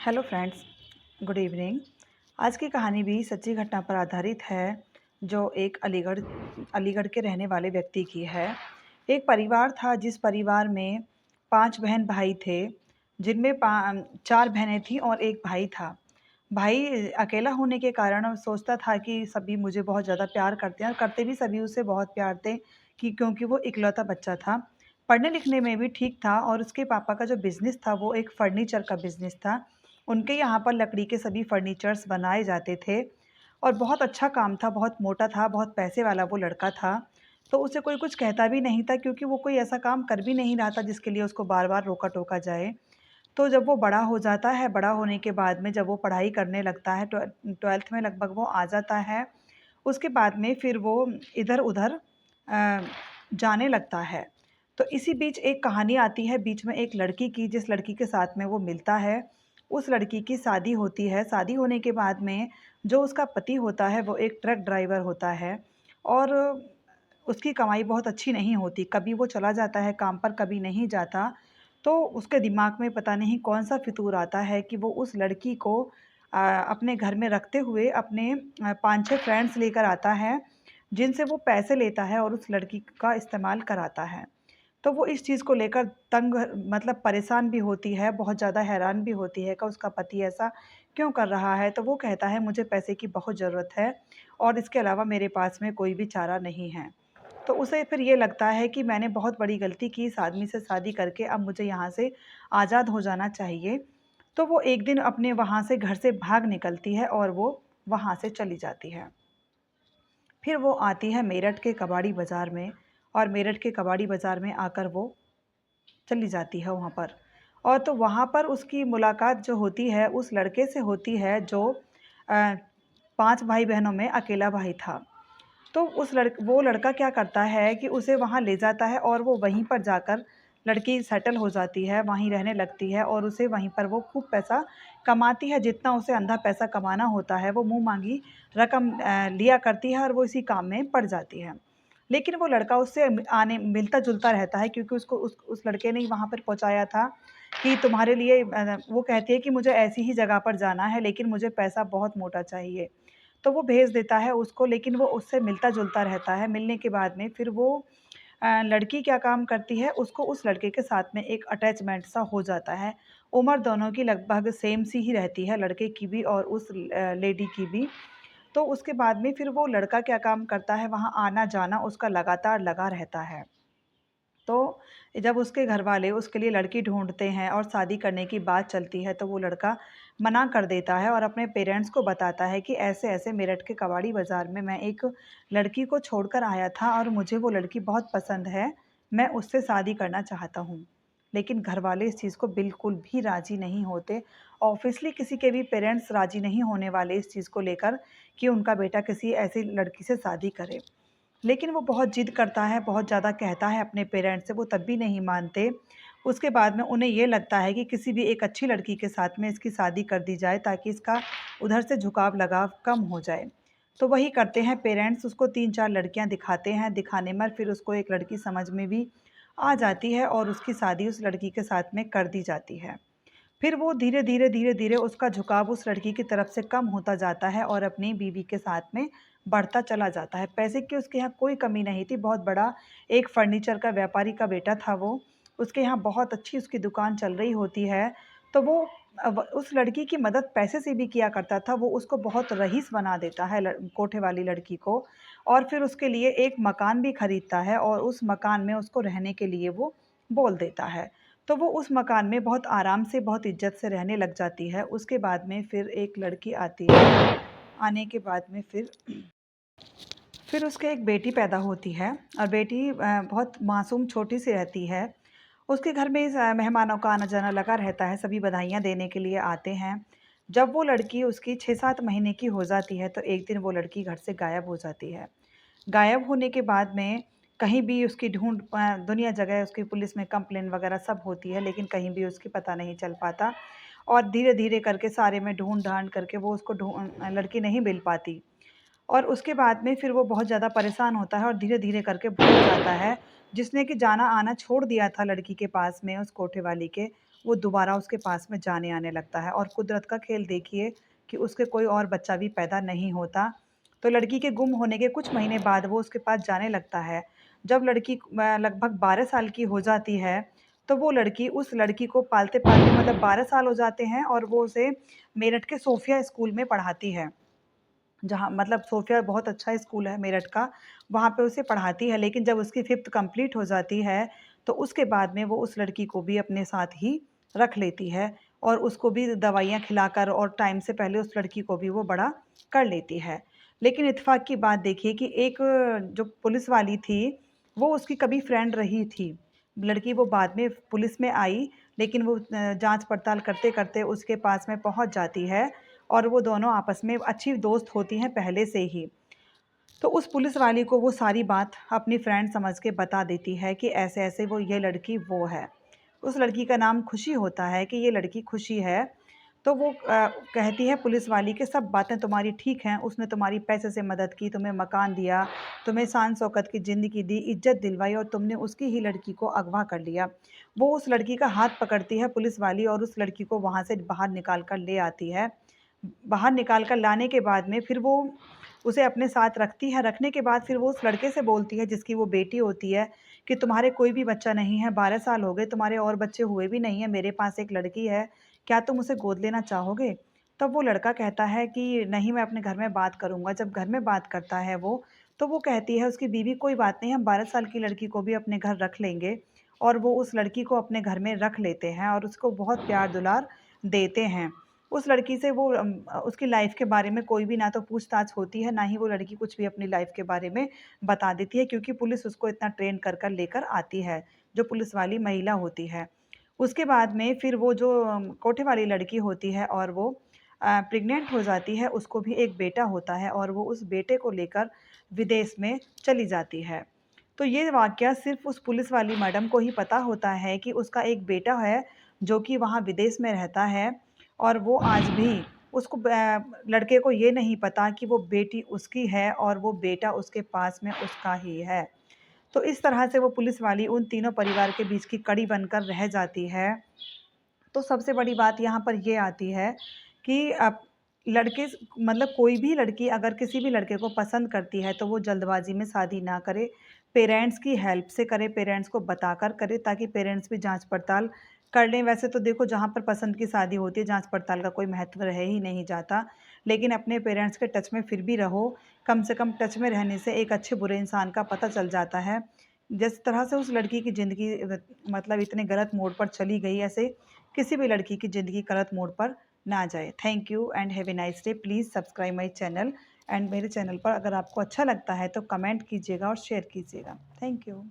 Hello friends, good evening. आज की कहानी भी सच्ची घटना पर आधारित है, जो एक अलीगढ़ के रहने वाले व्यक्ति की है। एक परिवार था जिस परिवार में 5 बहन-भाई थे, जिनमें 4 बहनें थीं और 1 भाई था। भाई अकेला होने के कारण वो सोचता था कि सभी मुझे बहुत ज़्यादा प्यार करते हैं और करते भी सभी उससे बहुत प्यार थे कि क्योंकि वो इकलौता बच्चा था। पढ़ने-लिखने में भी ठीक था और उसके पापा का जो बिज़नेस था, वो एक फ़र्नीचर का बिज़नेस था। उनके यहाँ पर लकड़ी के सभी फर्नीचर्स बनाए जाते थे और बहुत अच्छा काम था, बहुत मोटा था, बहुत पैसे वाला वो लड़का था। तो उसे कोई कुछ कहता भी नहीं था क्योंकि वो कोई ऐसा काम कर भी नहीं रहा था जिसके लिए उसको बार-बार रोका-टोका जाए। तो जब वो बड़ा हो जाता है, बड़ा होने के बाद में जब वो पढ़ाई करने लगता है, 12th में लगभग वो आ जाता है, उसके बाद में फिर वो इधर-उधर जाने लगता है। तो इसी बीच एक कहानी आती है बीच में एक लड़की की, जिस लड़की के साथ में वो मिलता है, उस लड़की की शादी होती है। शादी होने के बाद में जो उसका पति होता है, वो एक ट्रक ड्राइवर होता है और उसकी कमाई बहुत अच्छी नहीं होती। कभी वो चला जाता है काम पर, कभी नहीं जाता। तो उसके दिमाग में पता नहीं कौन-सा फितूर आता है कि वो उस लड़की को अपने घर में रखते हुए अपने 5-6 फ्रेंड्स लेकर आता है, जिनसे वो पैसे लेता है और उस लड़की का इस्तेमाल कराता है। तो वो इस चीज़ को लेकर तंग मतलब परेशान भी होती है, बहुत ज़्यादा हैरान भी होती है कि उसका पति ऐसा क्यों कर रहा है। तो वो कहता है मुझे पैसे की बहुत ज़रूरत है और इसके अलावा मेरे पास में कोई भी चारा नहीं है। तो उसे फिर ये लगता है कि मैंने बहुत बड़ी गलती की इस आदमी से शादी करके, अब मुझे यहाँ से आज़ाद हो जाना चाहिए। तो वो एक दिन अपने वहाँ से घर से भाग निकलती है और वो वहाँ से चली जाती है। फिर वो आती है मेरठ के कबाड़ी बाज़ार में और मेरठ के कबाड़ी बाज़ार में आकर वो चली जाती है वहाँ पर। और तो वहाँ पर उसकी मुलाकात जो होती है उस लड़के से होती है जो 5 भाई-बहनों में अकेला भाई था। तो वो लड़का क्या करता है कि उसे वहाँ ले जाता है और वो वहीं पर जाकर लड़की सेटल हो जाती है, वहीं रहने लगती है और उसे वहीं पर वो खूब पैसा कमाती है, जितना उसे अंधा पैसा कमाना होता है, वो मुँह माँगी रकम लिया करती है और वो इसी काम में पड़ जाती है। लेकिन वो लड़का उससे आने मिलता-जुलता रहता है क्योंकि उसको उस लड़के ने ही वहाँ पर पहुँचाया था कि तुम्हारे लिए वो कहती है कि मुझे ऐसी ही जगह पर जाना है, लेकिन मुझे पैसा बहुत मोटा चाहिए। तो वो भेज देता है उसको, लेकिन वो उससे मिलता-जुलता रहता है। मिलने के बाद में फिर वो लड़की क्या काम करती है, उसको उस लड़के के साथ में एक अटैचमेंट सा हो जाता है। उम्र दोनों की लगभग सेम सी ही रहती है, लड़के की भी और उस लेडी की भी। तो उसके बाद में फिर वो लड़का क्या काम करता है, वहाँ आना-जाना उसका लगातार लगा रहता है। तो जब उसके घरवाले उसके लिए लड़की ढूँढते हैं और शादी करने की बात चलती है, तो वो लड़का मना कर देता है और अपने पेरेंट्स को बताता है कि ऐसे-ऐसे मेरठ के कबाड़ी बाज़ार में मैं एक लड़की को छोड़कर आया था और मुझे वो लड़की बहुत पसंद है, मैं उससे शादी करना चाहता हूँ। लेकिन घरवाले इस चीज़ को बिल्कुल भी राज़ी नहीं होते। ऑब्वियसली किसी के भी पेरेंट्स राज़ी नहीं होने वाले इस चीज़ को लेकर कि उनका बेटा किसी ऐसी लड़की से शादी करे। लेकिन वो बहुत ज़िद करता है, बहुत ज़्यादा कहता है अपने पेरेंट्स से, वो तब भी नहीं मानते। उसके बाद में उन्हें ये लगता है कि किसी भी एक अच्छी लड़की के साथ में इसकी शादी कर दी जाए ताकि इसका उधर से झुकाव-लगाव कम हो जाए। तो वही करते हैं पेरेंट्स, उसको 3-4 लड़कियाँ दिखाते हैं, दिखाने में फिर उसको एक लड़की समझ में भी आ जाती है और उसकी शादी उस लड़की के साथ में कर दी जाती है। फिर वो धीरे-धीरे, धीरे-धीरे उसका झुकाव उस लड़की की तरफ से कम होता जाता है और अपनी बीवी के साथ में बढ़ता चला जाता है। पैसे की उसके यहाँ कोई कमी नहीं थी, बहुत बड़ा एक फर्नीचर का व्यापारी का बेटा था वो। उसके यहाँ बहुत अच्छी उसकी दुकान चल रही होती है, तो वो उस लड़की की मदद पैसे से भी किया करता था। वो उसको बहुत रईस बना देता है कोठे वाली लड़की को और फिर उसके लिए एक मकान भी खरीदता है और उस मकान में उसको रहने के लिए वो बोल देता है। तो वो उस मकान में बहुत आराम से, बहुत इज़्ज़त से रहने लग जाती है। उसके बाद में फिर एक लड़की आती है। आने के बाद में फिर उसके एक बेटी पैदा होती है और बेटी बहुत मासूम छोटी-सी रहती है। उसके घर में मेहमानों का आना-जाना लगा रहता है, सभी बधाइयाँ देने के लिए आते हैं। जब वो लड़की उसकी 6-7 महीने की हो जाती है, तो एक दिन वो लड़की घर से गायब हो जाती है। गायब होने के बाद में कहीं भी उसकी दुनिया जगह उसकी पुलिस में कंप्लेन वगैरह सब होती है, लेकिन कहीं भी उसकी पता नहीं चल पाता और धीरे-धीरे करके सारे में ढूँढ-ढाँड करके वो उसको लड़की नहीं मिल पाती। और उसके बाद में फिर वो बहुत ज़्यादा परेशान होता है और धीरे-धीरे करके भूल जाता है, जिसने कि जाना-आना छोड़ दिया था लड़की के पास में उस कोठे वाली के, वो दोबारा उसके पास में जाने आने लगता है। और कुदरत का खेल देखिए कि उसके कोई और बच्चा भी पैदा नहीं होता। तो लड़की के गुम होने के कुछ महीने बाद वो उसके पास जाने लगता है। जब लड़की लगभग 12 साल की हो जाती है, तो वो लड़की उस लड़की को पालते-पालते मतलब 12 साल हो जाते हैं और वो उसे मेरठ के सोफिया स्कूल में पढ़ाती है। जहाँ मतलब सोफिया बहुत अच्छा स्कूल है मेरठ का, वहाँ पे उसे पढ़ाती है। लेकिन जब उसकी 5th कंप्लीट हो जाती है, तो उसके बाद में वो उस लड़की को भी अपने साथ ही रख लेती है और उसको भी दवाइयाँ खिलाकर और टाइम से पहले उस लड़की को भी वो बड़ा कर लेती है। लेकिन इत्तेफ़ाक की बात देखिए कि एक जो पुलिस वाली थी, वो उसकी कभी फ्रेंड रही थी। लड़की वो बाद में पुलिस में आई, लेकिन वो जाँच-पड़ताल करते-करते उसके पास में पहुँच जाती है और वो दोनों आपस में अच्छी दोस्त होती हैं पहले से ही। तो उस पुलिस वाली को वो सारी बात अपनी फ्रेंड समझ के बता देती है कि ऐसे-ऐसे वो ये लड़की वो है। उस लड़की का नाम खुशी होता है कि ये लड़की खुशी है। तो वो कहती है पुलिस वाली कि सब बातें तुम्हारी ठीक हैं, उसने तुम्हारी पैसे से मदद की, तुम्हें मकान दिया, तुम्हें शान-शौकत की ज़िंदगी दी, इज़्ज़त दिलवाई और तुमने उसकी ही लड़की को अगवा कर लिया। वो उस लड़की का हाथ पकड़ती है पुलिस वाली और उस लड़की को वहाँ से बाहर निकाल कर ले आती है। बाहर निकाल कर लाने के बाद में फिर वो उसे अपने साथ रखती है, रखने के बाद फिर वो उस लड़के से बोलती है जिसकी वो बेटी होती है कि तुम्हारे कोई भी बच्चा नहीं है, 12 साल हो गए, तुम्हारे और बच्चे हुए भी नहीं हैं, मेरे पास एक लड़की है, क्या तुम उसे गोद लेना चाहोगे? तब वो लड़का कहता है कि नहीं मैं अपने घर में बात करूँगा। जब घर में बात करता है वो, तो वो कहती है उसकी बीवी कोई बात नहीं हम 12 साल की लड़की को भी अपने घर रख लेंगे और वो उस लड़की को अपने घर में रख लेते हैं और उसको बहुत प्यार-दुलार देते हैं। उस लड़की से वो उसकी लाइफ़ के बारे में कोई भी ना तो पूछताछ होती है, ना ही वो लड़की कुछ भी अपनी लाइफ़ के बारे में बता देती है क्योंकि पुलिस उसको इतना ट्रेन कर लेकर आती है, जो पुलिस वाली महिला होती है। उसके बाद में फिर वो जो कोठे वाली लड़की होती है और वो प्रेग्नेंट हो जाती है, उसको भी एक बेटा होता है और वो उस बेटे को लेकर विदेश में चली जाती है। तो ये वाक़या सिर्फ़ उस पुलिस वाली मैडम को ही पता होता है कि उसका एक बेटा है, जो कि वहाँ विदेश में रहता है और वो आज भी उसको लड़के को ये नहीं पता कि वो बेटी उसकी है और वो बेटा उसके पास में उसका ही है। तो इस तरह से वो पुलिस वाली उन तीनों परिवार के बीच की कड़ी बनकर रह जाती है। तो सबसे बड़ी बात यहाँ पर ये आती है कि लड़के स मतलब कोई भी लड़की अगर किसी भी लड़के को पसंद करती है, तो वो जल्दबाज़ी में शादी ना करे। पेरेंट्स की हेल्प से करे, पेरेंट्स को बताकर करे ताकि पेरेंट्स भी जाँच-पड़ताल कर लें। वैसे तो देखो जहाँ पर पसंद की शादी होती है, जाँच-पड़ताल का कोई महत्व रह ही नहीं जाता। लेकिन अपने पेरेंट्स के टच में फिर भी रहो, कम से कम टच में रहने से एक अच्छे-बुरे इंसान का पता चल जाता है। जिस तरह से उस लड़की की ज़िंदगी मतलब इतने गलत मोड़ पर चली गई, ऐसे किसी भी लड़की की ज़िंदगी गलत मोड़ पर ना जाए। Thank you and have a nice day. Please subscribe my channel and मेरे चैनल पर अगर आपको अच्छा लगता है तो कमेंट कीजिएगा और शेयर कीजिएगा। Thank you.